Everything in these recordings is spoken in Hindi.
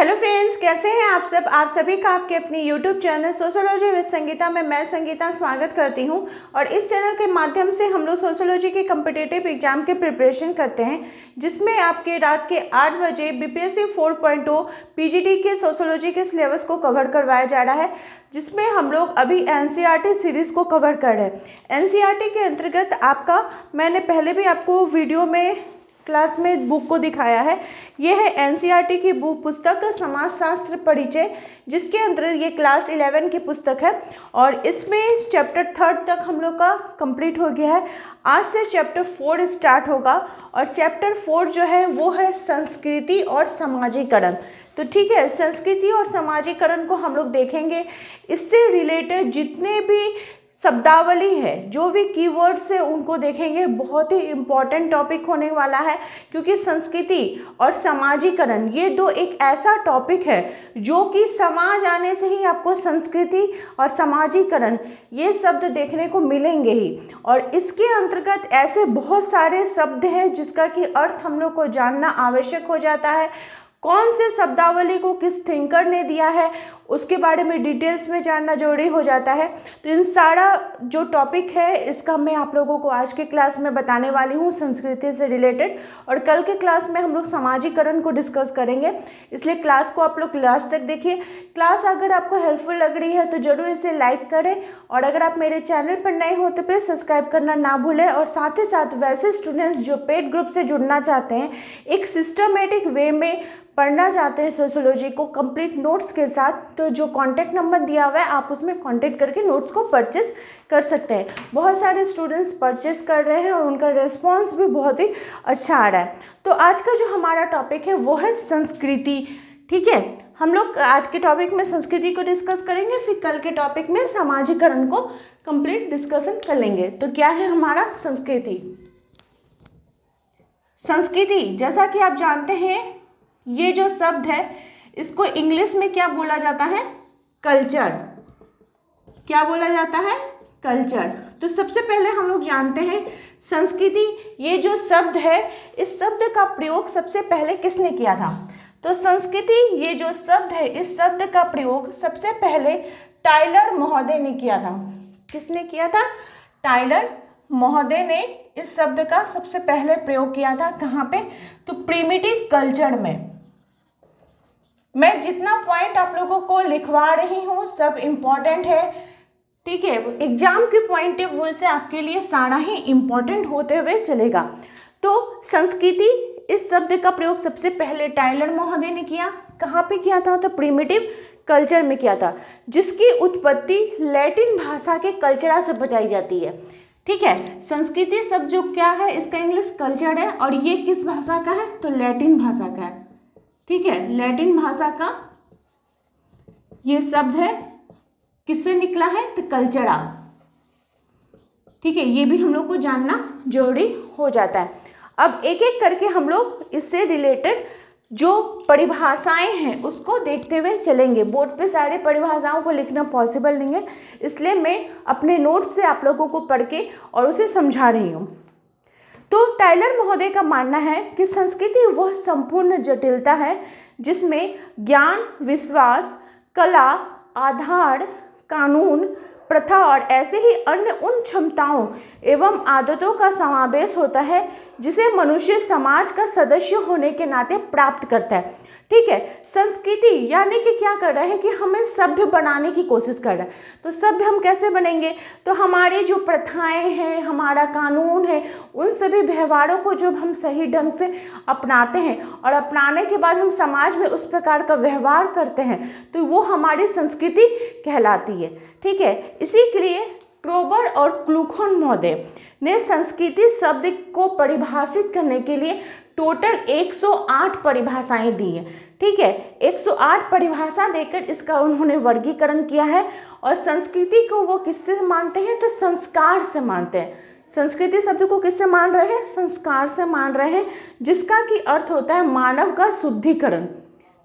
हेलो फ्रेंड्स, कैसे हैं आप सब। आप सभी का आपके अपनी YouTube channel sociology with Sangeeta में मैं संगीता स्वागत करती हूं। और इस चैनल के माध्यम से हम लोग सोशियोलॉजी के कम्पिटिटिव एग्जाम के प्रिपरेशन करते हैं, जिसमें आपके रात के 8 बजे बीपीएससी 4.0 पीजीटी के सोशियोलॉजी के सिलेबस को कवर करवाया जा रहा है, जिसमें हम लोग अभी एनसीईआरटी सीरीज़ को कवर कर रहे हैं। एनसीईआरटी के अंतर्गत आपका मैंने पहले भी आपको वीडियो में क्लास में बुक को दिखाया है। ये है एनसीईआरटी की बुक पुस्तक समाजशास्त्र परिचय, जिसके अंतर्गत ये क्लास 11 की पुस्तक है और इसमें चैप्टर 3 तक हम लोग का कंप्लीट हो गया है। आज से चैप्टर 4 स्टार्ट होगा और चैप्टर 4 जो है वो है संस्कृति और समाजीकरण। तो ठीक है, संस्कृति और समाजीकरण को हम लोग देखेंगे। इससे रिलेटेड जितने भी शब्दावली है, जो भी कीवर्ड्स है, उनको देखेंगे। बहुत ही इम्पॉर्टेंट टॉपिक होने वाला है, क्योंकि संस्कृति और समाजीकरण ये दो एक ऐसा टॉपिक है जो कि समाज आने से ही आपको संस्कृति और समाजीकरण ये शब्द देखने को मिलेंगे ही। और इसके अंतर्गत ऐसे बहुत सारे शब्द हैं जिसका कि अर्थ हम लोग को जानना आवश्यक हो जाता है। कौन से शब्दावली को किस थिंकर ने दिया है उसके बारे में डिटेल्स में जानना जरूरी हो जाता है। तो इन सारा जो टॉपिक है इसका मैं आप लोगों को आज के क्लास में बताने वाली हूँ, संस्कृति से रिलेटेड। और कल के क्लास में हम लोग समाजीकरण को डिस्कस करेंगे, इसलिए क्लास को आप लोग लास्ट तक देखिए। क्लास अगर आपको हेल्पफुल लग रही है तो जरूर इसे लाइक करें, और अगर आप मेरे चैनल पर नए हो तो प्लीज़ सब्सक्राइब करना ना भूलें। और साथ ही साथ वैसे स्टूडेंट्स जो पेड ग्रुप से जुड़ना चाहते हैं, एक सिस्टमेटिक वे में पढ़ना चाहते हैं सोशियोलॉजी को कंप्लीट नोट्स के साथ, तो जो कॉन्टैक्ट नंबर दिया हुआ है आप उसमें कॉन्टैक्ट करके नोट्स को परचेस कर सकते हैं। बहुत सारे स्टूडेंट्स परचेस कर रहे हैं और उनका रिस्पांस भी बहुत ही अच्छा आ रहा है। तो आज का जो हमारा टॉपिक है वो है संस्कृति। ठीक है, हम लोग आज के टॉपिक में संस्कृति को डिस्कस करेंगे, फिर कल के टॉपिक में समाजीकरण को कंप्लीट डिस्कशन कर लेंगे। तो क्या है हमारा संस्कृति। संस्कृति जैसा कि आप जानते हैं, ये जो शब्द है इसको इंग्लिश में क्या बोला जाता है, कल्चर। क्या बोला जाता है, कल्चर। तो सबसे पहले हम लोग जानते हैं संस्कृति ये जो शब्द है, इस शब्द का प्रयोग सबसे पहले किसने किया था। तो संस्कृति ये जो शब्द है, इस शब्द का प्रयोग सबसे पहले टाइलर महोदय ने किया था। किसने किया था, टाइलर महोदय ने इस शब्द का सबसे पहले प्रयोग किया था। कहाँ पे, तो प्रिमिटिव कल्चर में। मैं जितना पॉइंट आप लोगों को लिखवा रही हूँ सब इम्पॉर्टेंट है, ठीक है। एग्जाम के पॉइंट ऑफ व्यू से आपके लिए सारा ही इम्पॉर्टेंट होते हुए चलेगा। तो संस्कृति इस शब्द का प्रयोग सबसे पहले टाइलर महोदय ने किया। कहाँ पे किया था, तो प्रिमिटिव कल्चर में किया था, जिसकी उत्पत्ति लैटिन भाषा के कल्चरा से बताई जाती है। ठीक है, संस्कृति शब्द जो क्या है, इसका इंग्लिश कल्चर है, और ये किस भाषा का है, तो लैटिन भाषा का है। ठीक है, लैटिन भाषा का ये शब्द है, किससे निकला है, तो कल्चरा। ठीक है, ये भी हम लोग को जानना जरूरी हो जाता है। अब एक एक करके हम लोग इससे रिलेटेड जो परिभाषाएं हैं उसको देखते हुए चलेंगे। बोर्ड पे सारे परिभाषाओं को लिखना पॉसिबल नहीं है, इसलिए मैं अपने नोट्स से आप लोगों को पढ़ के और उसे समझा रही हूँ। तो टाइलर महोदय का मानना है कि संस्कृति वह संपूर्ण जटिलता है जिसमें ज्ञान, विश्वास, कला, आधार, कानून, प्रथा और ऐसे ही अन्य उन क्षमताओं एवं आदतों का समावेश होता है जिसे मनुष्य समाज का सदस्य होने के नाते प्राप्त करता है। ठीक है, संस्कृति यानी कि क्या कर रहा है कि हमें सभ्य बनाने की कोशिश कर रहा है। तो सभ्य हम कैसे बनेंगे, तो हमारी जो प्रथाएं हैं, हमारा कानून है, उन सभी व्यवहारों को जब हम सही ढंग से अपनाते हैं और अपनाने के बाद हम समाज में उस प्रकार का व्यवहार करते हैं, तो वो हमारी संस्कृति कहलाती है। ठीक है, इसी के लिए ट्रोबर और क्लूखोन महोदय ने संस्कृति शब्द को परिभाषित करने के लिए टोटल 108 परिभाषाएं दी हैं। ठीक है, 108 परिभाषा देकर इसका उन्होंने वर्गीकरण किया है। और संस्कृति को वो किससे मानते हैं, तो संस्कार से मानते हैं। संस्कृति शब्द को किससे मान रहे हैं, संस्कार से मान रहे हैं, जिसका कि अर्थ होता है मानव का शुद्धिकरण।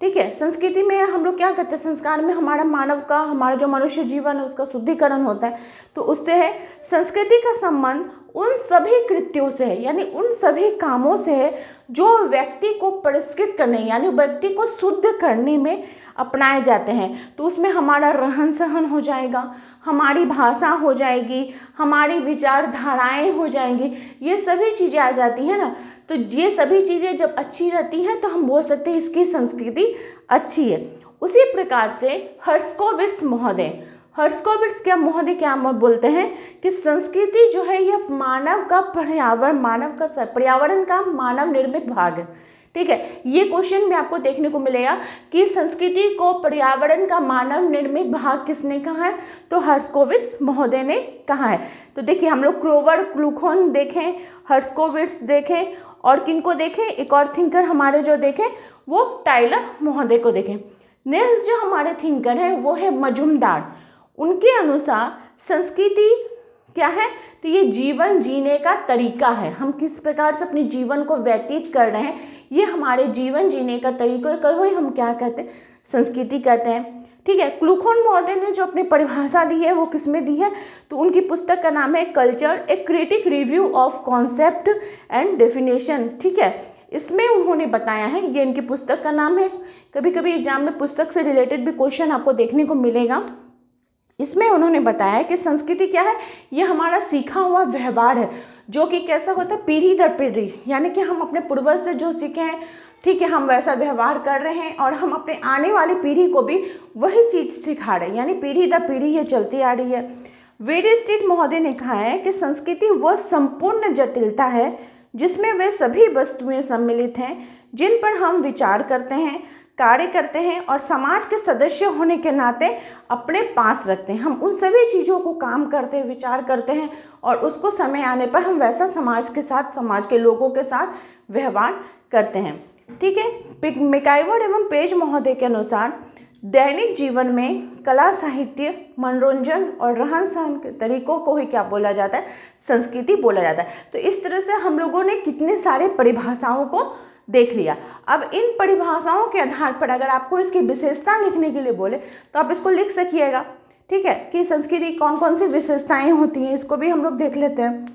ठीक है। संस्कृति में हम लोग क्या करते हैं, संस्कार में हमारा मानव का, हमारा जो मनुष्य जीवन है उसका शुद्धिकरण होता है। तो उससे है संस्कृति का संबंध उन सभी कृत्यों से है, यानी उन सभी कामों से है जो व्यक्ति को परिष्कृत करने, यानी व्यक्ति को शुद्ध करने में अपनाए जाते हैं। तो उसमें हमारा रहन सहन हो जाएगा, हमारी भाषा हो जाएगी, हमारी विचारधाराएं हो जाएंगी, ये सभी चीज़ें आ जाती हैं ना। तो ये सभी चीज़ें जब अच्छी रहती हैं तो हम बोल सकते हैं इसकी संस्कृति अच्छी है। उसी प्रकार से हर्स्कोविट्स महोदय क्या बोलते हैं कि संस्कृति जो है यह मानव का पर्यावरण का मानव निर्मित भाग है। ठीक है, ये क्वेश्चन में आपको देखने को मिलेगा कि संस्कृति को पर्यावरण का मानव निर्मित भाग किसने कहा है, तो हर्स्कोविट्स महोदय ने कहा है। तो देखिए हम लोग क्रोवर क्लूखोन देखें, हर्स्कोविट्स देखें और किनको देखें, एक और थिंकर हमारे जो देखें वो टाइलर महोदय को देखें। नेक्स्ट जो हमारे थिंकर हैं वो है मजुमदार। उनके अनुसार संस्कृति क्या है, तो ये जीवन जीने का तरीका है। हम किस प्रकार से अपने जीवन को व्यतीत कर रहे हैं, ये हमारे जीवन जीने का तरीका को ही हम क्या कहते हैं, संस्कृति कहते हैं। ठीक है, क्लूखोन महोदय ने जो अपनी परिभाषा दी है वो किसमें दी है, तो उनकी पुस्तक का नाम है culture, A critic review of concept and definition. ठीक है, इसमें उन्होंने बताया है, ये इनकी पुस्तक का नाम है। कभी कभी एग्जाम में पुस्तक से रिलेटेड भी क्वेश्चन आपको देखने को मिलेगा। इसमें उन्होंने बताया कि संस्कृति क्या है, ये हमारा सीखा हुआ व्यवहार है जो कि कैसा होता है, पीढ़ी दर पीढ़ी, यानी कि हम अपने पूर्वज से जो सीखे हैं, ठीक है, हम वैसा व्यवहार कर रहे हैं और हम अपने आने वाली पीढ़ी को भी वही चीज़ सिखा रहे हैं, यानी पीढ़ी दर पीढ़ी ये चलती आ रही है। वेडस्टीट महोदय ने कहा है कि संस्कृति वह संपूर्ण जटिलता है जिसमें वे सभी वस्तुएं सम्मिलित हैं जिन पर हम विचार करते हैं, कार्य करते हैं और समाज के सदस्य होने के नाते अपने पास रखते हैं। हम उन सभी चीज़ों को काम करते हैं, विचार करते हैं और उसको समय आने पर हम वैसा समाज के साथ, समाज के लोगों के साथ व्यवहार करते हैं। ठीक है, मैकइवर एवं पेज महोदय के अनुसार दैनिक जीवन में कला, साहित्य, मनोरंजन और रहन सहन के तरीकों को ही क्या बोला जाता है, संस्कृति बोला जाता है। तो इस तरह से हम लोगों ने कितने सारे परिभाषाओं को देख लिया। अब इन परिभाषाओं के आधार पर अगर आपको इसकी विशेषता लिखने के लिए बोले तो आप इसको लिख सकिएगा। ठीक है, कि संस्कृति कौन कौन सी विशेषताएं होती हैं, इसको भी हम लोग देख लेते हैं।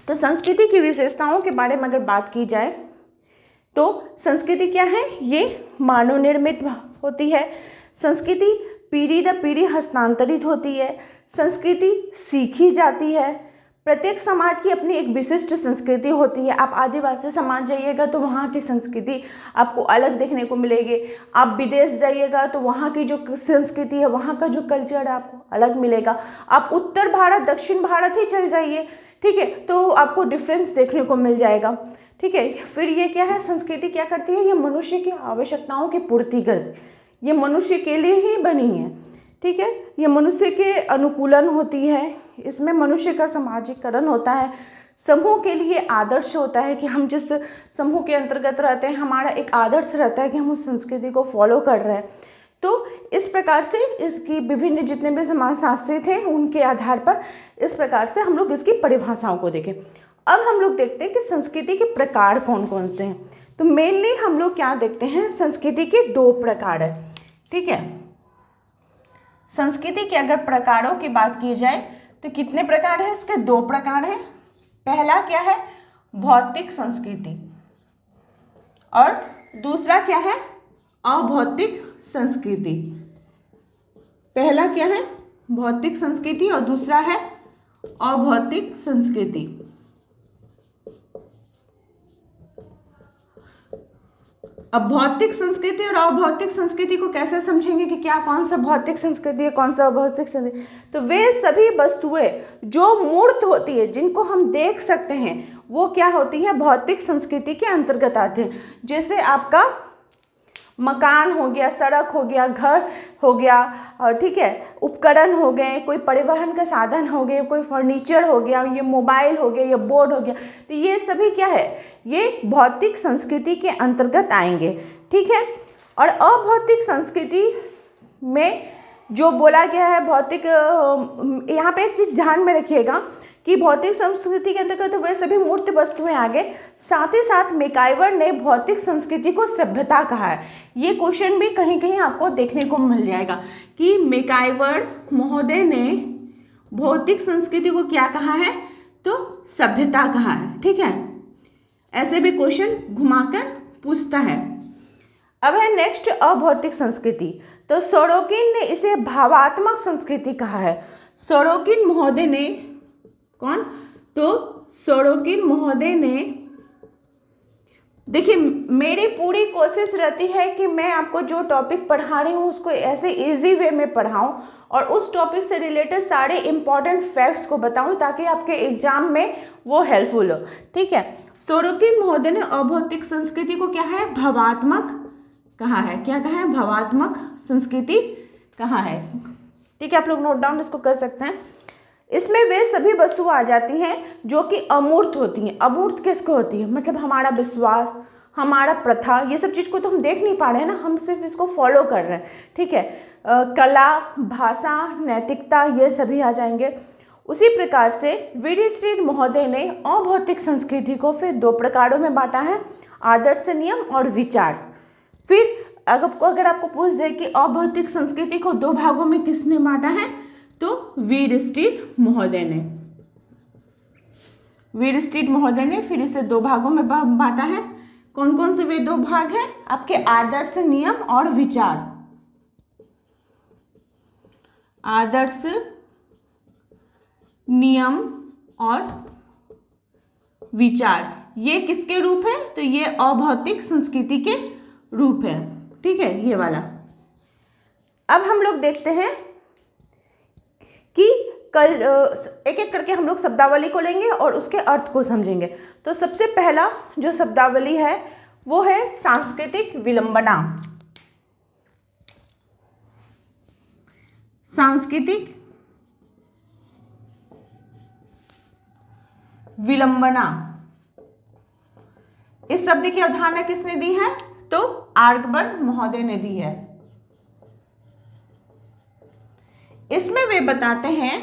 तो संस्कृति की विशेषताओं के बारे में अगर बात की जाए तो संस्कृति क्या है, ये मानव निर्मित होती है। संस्कृति पीढ़ी दर पीढ़ी हस्तांतरित होती है। संस्कृति सीखी जाती है। प्रत्येक समाज की अपनी एक विशिष्ट संस्कृति होती है। आप आदिवासी समाज जाइएगा तो वहाँ की संस्कृति आपको अलग देखने को मिलेगी। आप विदेश जाइएगा तो वहाँ की जो संस्कृति है, वहाँ का जो कल्चर है आपको अलग मिलेगा। आप उत्तर भारत, दक्षिण भारत ही चल जाइए, ठीक है, तो आपको डिफरेंस देखने को मिल जाएगा। ठीक है, फिर ये क्या है, संस्कृति क्या करती है, ये मनुष्य की आवश्यकताओं की पूर्ति करती, ये मनुष्य के लिए ही बनी है। ठीक है, ये मनुष्य के अनुकूलन होती है, इसमें मनुष्य का सामाजिकरण होता है, समूह के लिए आदर्श होता है कि हम जिस समूह के अंतर्गत रहते हैं हमारा एक आदर्श रहता है कि हम उस संस्कृति को फॉलो कर रहे हैं। तो इस प्रकार से इसकी विभिन्न जितने भी समाजशास्त्री थे उनके आधार पर इस प्रकार से हम लोग इसकी परिभाषाओं को देखें। अब हम लोग देखते हैं कि संस्कृति के प्रकार कौन कौन से हैं। तो मेनली हम लोग क्या देखते हैं, संस्कृति के 2 प्रकार है। ठीक है, संस्कृति के अगर प्रकारों की बात की जाए तो कितने प्रकार है, इसके 2 प्रकार हैं। पहला क्या है, भौतिक संस्कृति, और दूसरा क्या है, अभौतिक संस्कृति। पहला क्या है, भौतिक संस्कृति, और दूसरा है अभौतिक संस्कृति। अब भौतिक संस्कृति और अभौतिक संस्कृति को कैसे समझेंगे कि क्या कौन सा भौतिक संस्कृति है, कौन सा अभौतिक संस्कृति। तो वे सभी वस्तुएं जो मूर्त होती है, जिनको हम देख सकते हैं, वो क्या होती है, भौतिक संस्कृति के अंतर्गत आते हैं। जैसे आपका मकान हो गया, सड़क हो गया, घर हो गया, और ठीक है, उपकरण हो गए, कोई परिवहन का साधन हो गए, कोई फर्नीचर हो गया, ये मोबाइल हो गया, ये बोर्ड हो गया, तो ये सभी क्या है, ये भौतिक संस्कृति के अंतर्गत आएंगे। ठीक है, और अभौतिक संस्कृति में जो बोला गया है भौतिक, यहाँ पे एक चीज़ ध्यान में रखिएगा कि भौतिक संस्कृति के अंतर्गत तो वे सभी मूर्त वस्तुएं आ गए, साथ ही साथ मैकाइवर ने भौतिक संस्कृति को सभ्यता कहा है। ये क्वेश्चन भी कहीं कहीं आपको देखने को मिल जाएगा कि मैकाइवर महोदय ने भौतिक संस्कृति को क्या कहा है, तो सभ्यता कहा है। ठीक है, ऐसे भी क्वेश्चन घुमाकर पूछता है। अब है नेक्स्ट अभौतिक संस्कृति। तो सोरोकिन ने इसे भावात्मक संस्कृति कहा है। सोरोकिन महोदय ने, कौन, तो सोरोकिन महोदय ने, देखिए मेरी पूरी कोशिश रहती है कि मैं आपको जो टॉपिक पढ़ा रही हूँ उसको ऐसे इजी वे में पढ़ाऊँ और उस टॉपिक से रिलेटेड सारे इंपॉर्टेंट फैक्ट्स को बताऊँ ताकि आपके एग्जाम में वो हेल्पफुल हो। ठीक है, सोरोकिन महोदय ने अभौतिक संस्कृति को क्या है, भावात्मक कहा है। क्या कहा है, भावात्मक संस्कृति कहा है। ठीक है, आप लोग नोट डाउन इसको कर सकते हैं। इसमें वे सभी वस्तुएं आ जाती हैं जो कि अमूर्त होती हैं। अमूर्त किसको होती है, मतलब हमारा विश्वास, हमारा प्रथा, ये सब चीज़ को तो हम देख नहीं पा रहे हैं ना, हम सिर्फ इसको फॉलो कर रहे हैं। ठीक है, कला, भाषा, नैतिकता, ये सभी आ जाएंगे। उसी प्रकार से वीरस्ट्रीट महोदय ने अभौतिक संस्कृति को फिर दो प्रकारों में बांटा है, आदर्श, नियम और विचार। फिर अगर आपको पूछ दे कि अभौतिक संस्कृति को दो भागों में किसने बांटा है, तो वीरस्ट्रीट महोदय ने। वीरस्ट्रीट महोदय ने फिर इसे दो भागों में बांटा है। कौन कौन से वे दो भाग हैं, आपके आदर्श, नियम और विचार। आदर्श, नियम और विचार, ये किसके रूप है, तो ये अभौतिक संस्कृति के रूप है। ठीक है, ये वाला। अब हम लोग देखते हैं कि कल एक एक करके हम लोग शब्दावली को लेंगे और उसके अर्थ को समझेंगे। तो सबसे पहला जो शब्दावली है वो है सांस्कृतिक विलंबना। सांस्कृतिक विलंबना, इस शब्द की अवधारणा किसने दी है, तो आर्गबर्ग महोदय ने दी है। इसमें वे बताते हैं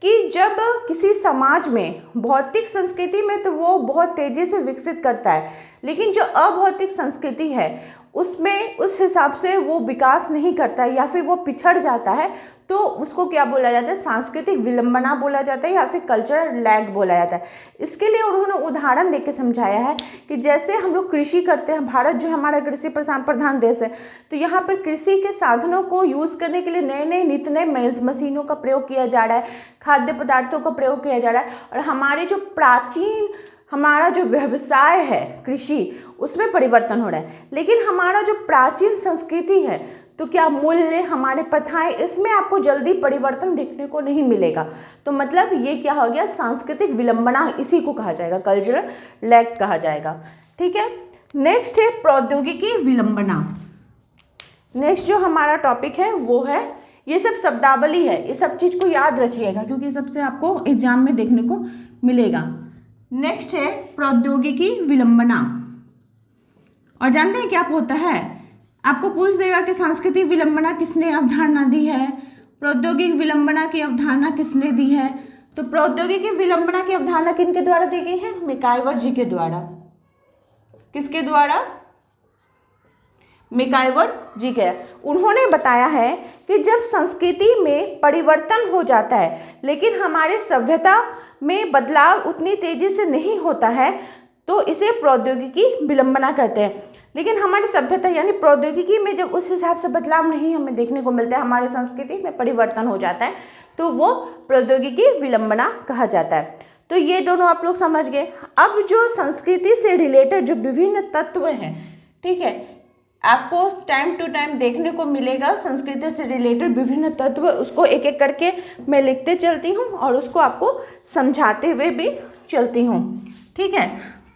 कि जब किसी समाज में भौतिक संस्कृति में तो वो बहुत तेजी से विकसित करता है, लेकिन जो अभौतिक संस्कृति है उसमें उस हिसाब से वो विकास नहीं करता है या फिर वो पिछड़ जाता है, तो उसको क्या बोला जाता है, सांस्कृतिक विलंबना बोला जाता है या फिर कल्चरल लैग बोला जाता है। इसके लिए उन्होंने उदाहरण देके समझाया है कि जैसे हम लोग कृषि करते हैं, भारत जो हमारा कृषि प्रधान देश है, तो यहाँ पर कृषि के साधनों को यूज़ करने के लिए नए नए नित नए मशीनों का प्रयोग किया जा रहा है, खाद्य पदार्थों का प्रयोग किया जा रहा है, और हमारे जो प्राचीन हमारा जो व्यवसाय है कृषि, उसमें परिवर्तन हो रहा है। लेकिन हमारा जो प्राचीन संस्कृति है, तो क्या मूल्य, हमारे प्रथाएं, इसमें आपको जल्दी परिवर्तन देखने को नहीं मिलेगा। तो मतलब ये क्या हो गया, सांस्कृतिक विलंबना, इसी को कहा जाएगा, कल्चरल लैग कहा जाएगा। ठीक है, नेक्स्ट है प्रौद्योगिकी विलंबना। नेक्स्ट जो हमारा टॉपिक है वो है, ये सब शब्दावली है, ये सब चीज़ को याद रखिएगा क्योंकि सबसे आपको एग्जाम में देखने को मिलेगा। नेक्स्ट है प्रौद्योगिकी विलंबना। और जानते हैं क्या होता है, आपको पूछ देगा कि सांस्कृतिक विलंबना किसने अवधारणा दी है, प्रौद्योगिक विलंबना की अवधारणा किसने दी है। तो प्रौद्योगिकी विलंबना की अवधारणा किनके द्वारा दी गई है, मैकाइवर जी के द्वारा। किसके द्वारा, मैकाइवर जी के। उन्होंने बताया है कि जब संस्कृति में परिवर्तन हो जाता है लेकिन हमारे सभ्यता में बदलाव उतनी तेजी से नहीं होता है, तो इसे प्रौद्योगिकी विलंबना कहते हैं। लेकिन हमारी सभ्यता यानी प्रौद्योगिकी में जब उस हिसाब से बदलाव नहीं हमें देखने को मिलता है, हमारे संस्कृति में परिवर्तन हो जाता है, तो वो प्रौद्योगिकी विलंबना कहा जाता है। तो ये दोनों आप लोग समझ गए। अब जो संस्कृति से रिलेटेड जो विभिन्न तत्व हैं, ठीक है, आपको टाइम टू टाइम देखने को मिलेगा संस्कृति से रिलेटेड विभिन्न तत्व, उसको एक एक करके मैं लिखते चलती हूँ और उसको आपको समझाते हुए भी चलती हूँ। ठीक है,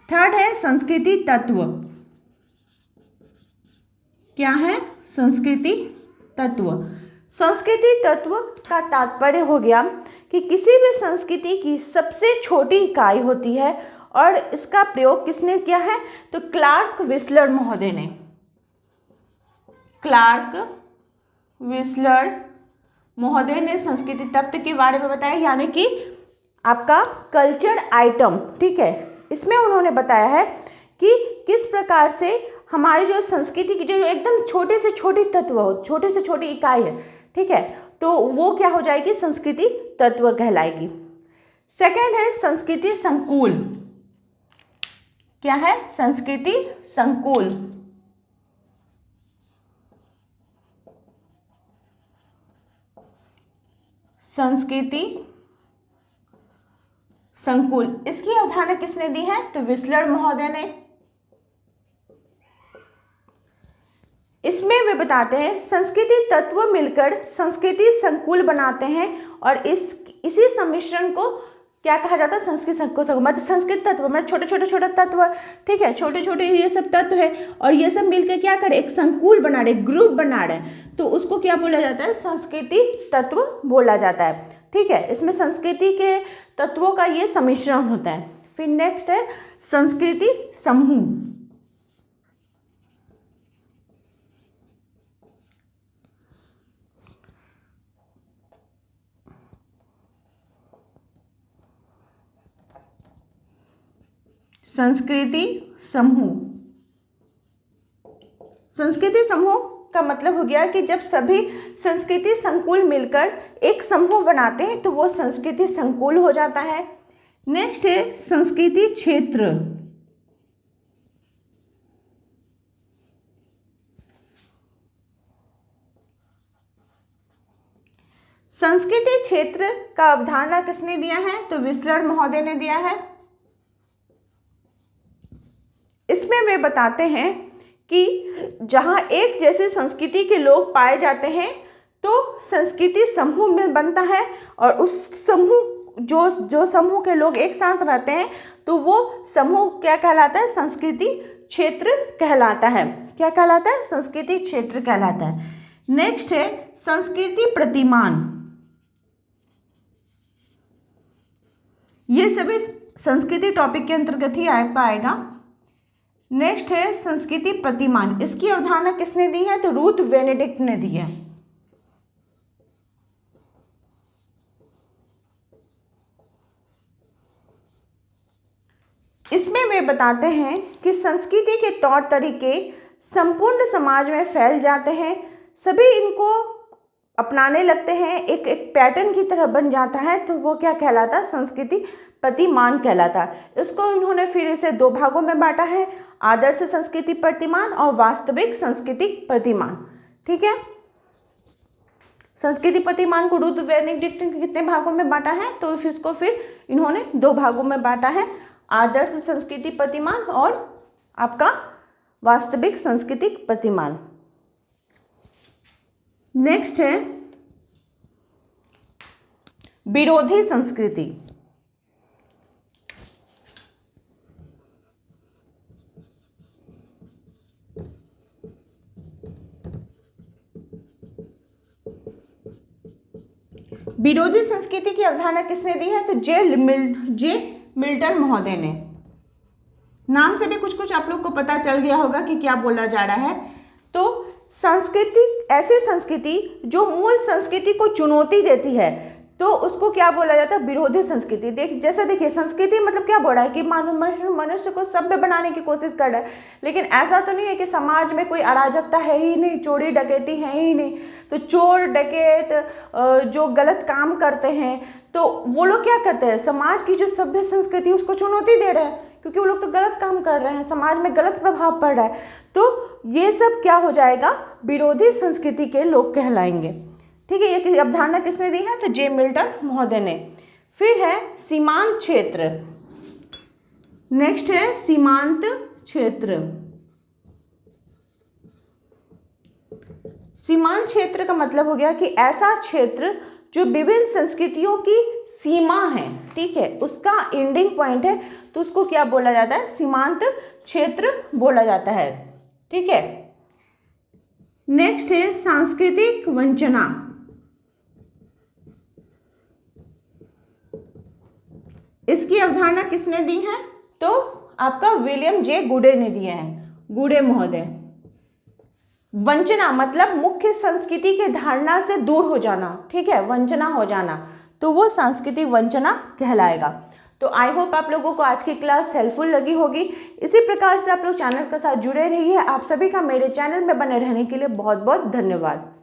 थर्ड है संस्कृति तत्व। क्या है, संस्कृति तत्व। संस्कृति तत्व का तात्पर्य हो गया कि किसी भी संस्कृति की सबसे छोटी इकाई होती है, और इसका प्रयोग किसने किया है, तो क्लार्क विस्लर महोदय ने। क्लार्क विस्लर महोदय ने संस्कृति तत्व के बारे में बताया, यानी कि आपका कल्चर आइटम, ठीक है। इसमें उन्होंने बताया है कि किस प्रकार से हमारी जो संस्कृति की जो एकदम छोटे से छोटी तत्व हो, छोटे से छोटी इकाई है, ठीक है, तो वो क्या हो जाएगी, संस्कृति तत्व कहलाएगी। सेकंड है संस्कृति संकुल। क्या है, संस्कृति संकुल। संस्कृति संकुल, इसकी अवधारणा किसने दी है, तो विस्लर महोदय ने। इसमें वे बताते हैं संस्कृति तत्व मिलकर संस्कृति संकुल बनाते हैं और इसी सम्मिश्रण को क्या कहा जाता है, संस्कृत संकुल, मतलब संस्कृत तत्व, मतलब छोटे तत्व, ठीक है, छोटे छोटे ये सब तत्व है और ये सब मिलकर क्या करे, एक संकुल बना रहे, ग्रुप बना रहे, तो उसको क्या बोला जाता है, संस्कृति तत्व बोला जाता है, ठीक है। इसमें संस्कृति के तत्वों का ये सम्मिश्रण होता है। फिर नेक्स्ट है संस्कृति समूह। संस्कृति समूह, संस्कृति समूह का मतलब हो गया कि जब सभी संस्कृति संकुल मिलकर एक समूह बनाते हैं तो वो संस्कृति संकुल हो जाता है। नेक्स्ट है संस्कृति क्षेत्र। संस्कृति क्षेत्र का अवधारणा किसने दिया है, तो विस्लर महोदय ने दिया है। इसमें वे बताते हैं कि जहाँ एक जैसे संस्कृति के लोग पाए जाते हैं तो संस्कृति समूह में बनता है और उस समूह जो समूह के लोग एक साथ रहते हैं तो वो समूह क्या कहलाता है, संस्कृति क्षेत्र कहलाता है। क्या कहलाता है, संस्कृति क्षेत्र कहलाता है। नेक्स्ट है संस्कृति प्रतिमान। ये सभी संस्कृति टॉपिक के अंतर्गत ही आपका आएगा। नेक्स्ट है संस्कृति प्रतिमान। इसकी अवधारणा किसने दी है, तो रूथ बेनेडिक्ट ने दी है। इसमें वे बताते हैं कि संस्कृति के तौर तरीके संपूर्ण समाज में फैल जाते हैं, सभी इनको अपनाने लगते हैं, एक एक पैटर्न की तरह बन जाता है, तो वो क्या कहलाता है, संस्कृति प्रतिमान कहलाता है। इसको इन्होंने फिर इसे दो भागों में बांटा है, आदर्श संस्कृति प्रतिमान और वास्तविक सांस्कृतिक प्रतिमान, ठीक है। संस्कृति प्रतिमान को रूथ बेनेडिक्ट ने कितने भागों में बांटा है, तो इसको फिर इन्होंने दो भागों में बांटा है, आदर्श संस्कृति प्रतिमान और आपका वास्तविक सांस्कृतिक प्रतिमान। नेक्स्ट है विरोधी संस्कृति। विरोधी संस्कृति की अवधारणा किसने दी है, तो जे मिल्टन महोदय ने। नाम से भी कुछ कुछ आप लोग को पता चल गया होगा कि क्या बोला जा रहा है। तो संस्कृति, ऐसी संस्कृति जो मूल संस्कृति को चुनौती देती है तो उसको क्या बोला जाता है, विरोधी संस्कृति। जैसे देखिए संस्कृति मतलब क्या बोल रहा है कि मनुष्य को सभ्य बनाने की कोशिश कर रहा है, लेकिन ऐसा तो नहीं है कि समाज में कोई अराजकता है ही नहीं, चोरी डकैती है ही नहीं, तो चोर डकैत जो गलत काम करते हैं तो वो लोग क्या करते हैं, समाज की जो सभ्य संस्कृति उसको चुनौती दे रहे हैं, क्योंकि वो लोग तो गलत काम कर रहे हैं, समाज में गलत प्रभाव पड़ रहा है, तो ये सब क्या हो जाएगा, विरोधी संस्कृति के लोग कहलाएंगे, ठीक है। ये अवधारणा किसने दी है, तो जे मिल्टन महोदय ने। फिर है सीमांत क्षेत्र। नेक्स्ट है सीमांत क्षेत्र। सीमांत क्षेत्र का मतलब हो गया कि ऐसा क्षेत्र जो विभिन्न संस्कृतियों की सीमा है, ठीक है, उसका एंडिंग पॉइंट है, तो उसको क्या बोला जाता है, सीमांत क्षेत्र बोला जाता है, ठीक है। नेक्स्ट है सांस्कृतिक वंचना। इसकी अवधारणा किसने दी है, तो आपका विलियम जे गुडे ने दिया है, गुडे महोदय। वंचना मतलब मुख्य संस्कृति के धारणा से दूर हो जाना, ठीक है, वंचना हो जाना, तो वो सांस्कृतिक वंचना कहलाएगा। तो आई होप आप लोगों को आज की क्लास हेल्पफुल लगी होगी। इसी प्रकार से आप लोग चैनल के साथ जुड़े रहिए। आप सभी का मेरे चैनल में बने रहने के लिए बहुत बहुत धन्यवाद।